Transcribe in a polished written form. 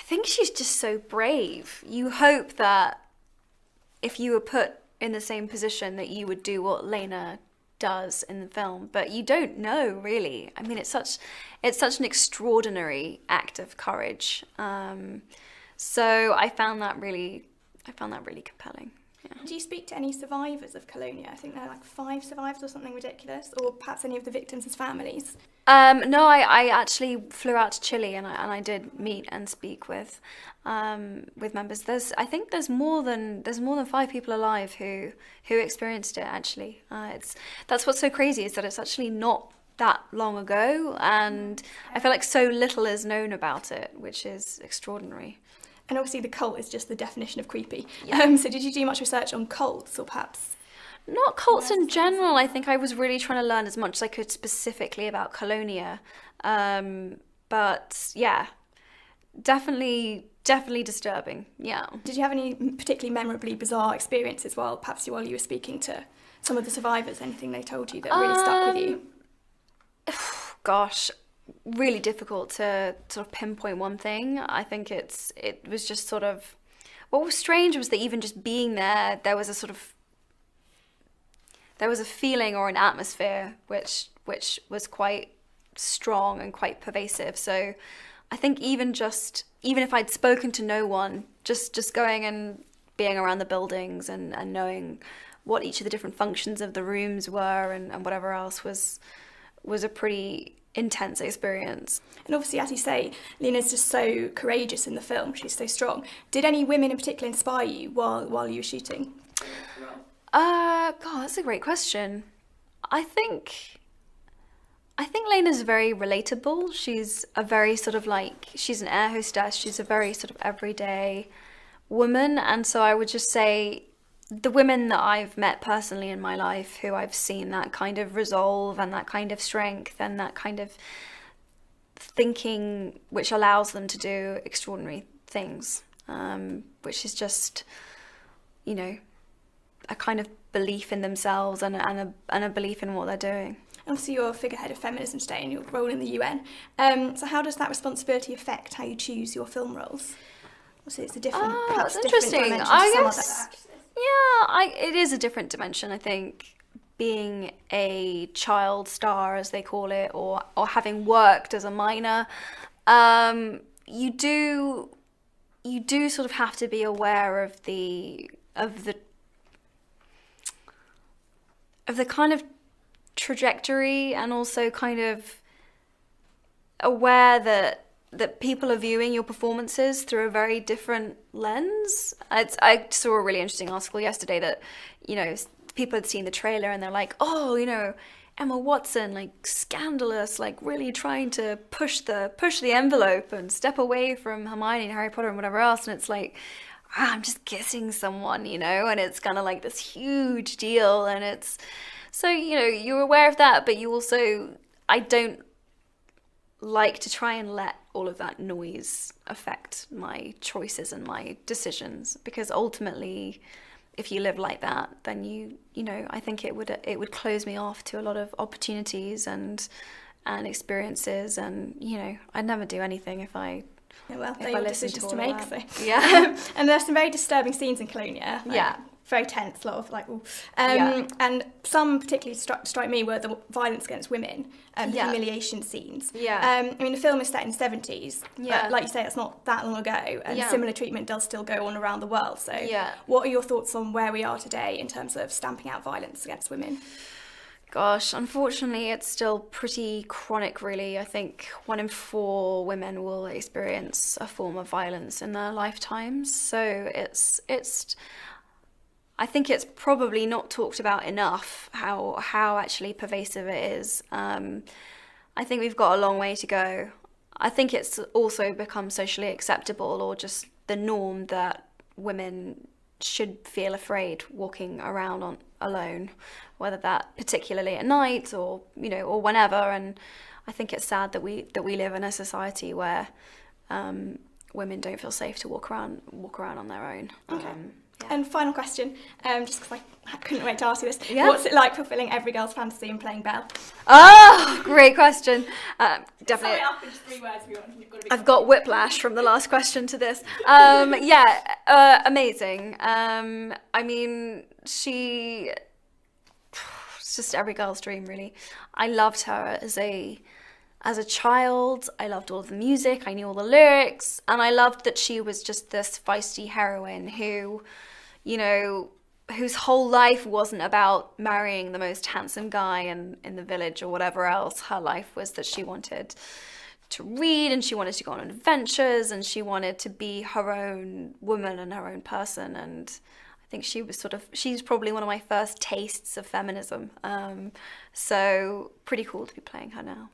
think she's just so brave. You hope that if you were put in the same position that you would do what Lena does in the film, but you don't know really. I mean, it's such an extraordinary act of courage. So I found that really compelling. Yeah. Do you speak to any survivors of Colonia? I think there are like 5 survivors or something ridiculous, or perhaps any of the victims' families. No, I actually flew out to Chile and I did meet and speak with members. I think there's more than 5 people alive who experienced it actually. That's what's so crazy, is that it's actually not that long ago, and I feel like so little is known about it, which is extraordinary. And obviously the cult is just the definition of creepy. Yeah. So did you do much research on cults, or perhaps? Not cults in general. I think I was really trying to learn as much as I could specifically about Colonia. But yeah, definitely disturbing. Yeah. Did you have any particularly memorably bizarre experiences while you were speaking to some of the survivors? Anything they told you that really stuck with you? Gosh, really difficult to sort of pinpoint one thing. I think it was just sort of, what was strange was that even just being there was a feeling or an atmosphere which was quite strong and quite pervasive. So I think even if I'd spoken to no one, just going and being around the buildings and knowing what each of the different functions of the rooms were and whatever else was a pretty intense experience. And obviously, as you say, Lena's just so courageous in the film. She's so strong. Did any women in particular inspire you while you were shooting? God, that's a great question. I think Lena's very relatable. She's a very sort of she's an air hostess. She's a very sort of everyday woman. And so I would just say the women that I've met personally in my life, who I've seen that kind of resolve and that kind of strength and that kind of thinking which allows them to do extraordinary things, which is just, a kind of belief in themselves and a belief in what they're doing. Obviously, you're a figurehead of feminism today and your role in the UN. So how does that responsibility affect how you choose your film roles? Obviously, it's a different, perhaps that's different interesting. dimension I to some guess, other. it is a different dimension. I think being a child star, as they call it, or having worked as a minor, you do sort of have to be aware of the kind of trajectory, and also kind of aware that people are viewing your performances through a very different lens. I saw a really interesting article yesterday that, people had seen the trailer and they're like, oh, Emma Watson, scandalous, really trying to push the envelope and step away from Hermione and Harry Potter and whatever else. And it's like, I'm just kissing someone, and it's kind of this huge deal. And it's, so, you're aware of that, but you also, I don't like to try and let all of that noise affect my choices and my decisions, because ultimately, if you live like that, then I think it would close me off to a lot of opportunities and experiences, and I'd never do anything if I decisions to make. So. Yeah. And there's some very disturbing scenes in Colonia. Yeah. Very tense, a lot of ooh. Yeah. And some particularly strike me were the violence against women, the humiliation scenes. Yeah. The film is set in the 70s, but like you say, it's not that long ago, and similar treatment does still go on around the world. So what are your thoughts on where we are today in terms of stamping out violence against women? Gosh, unfortunately, it's still pretty chronic, really. I think 1 in 4 women will experience a form of violence in their lifetimes. So I think it's probably not talked about enough how actually pervasive it is. I think we've got a long way to go. I think it's also become socially acceptable, or just the norm, that women should feel afraid walking around alone, whether that particularly at night or or whenever. And I think it's sad that we live in a society where women don't feel safe to walk around on their own. Okay. Yeah. And final question, just because I couldn't wait to ask you this. Yeah. What's it like fulfilling every girl's fantasy and playing Belle? Oh, great question. Definitely. Sum it up in just 3 words if you want. You've got to be I've got whiplash from the last question to this. Amazing. I mean, it's just every girl's dream, really. I loved her as a child. I loved all the music. I knew all the lyrics, and I loved that she was just this feisty heroine who, you know, whose whole life wasn't about marrying the most handsome guy in the village or whatever else. Her life was that she wanted to read, and she wanted to go on adventures, and she wanted to be her own woman and her own person. And I think she's probably one of my first tastes of feminism. So pretty cool to be playing her now.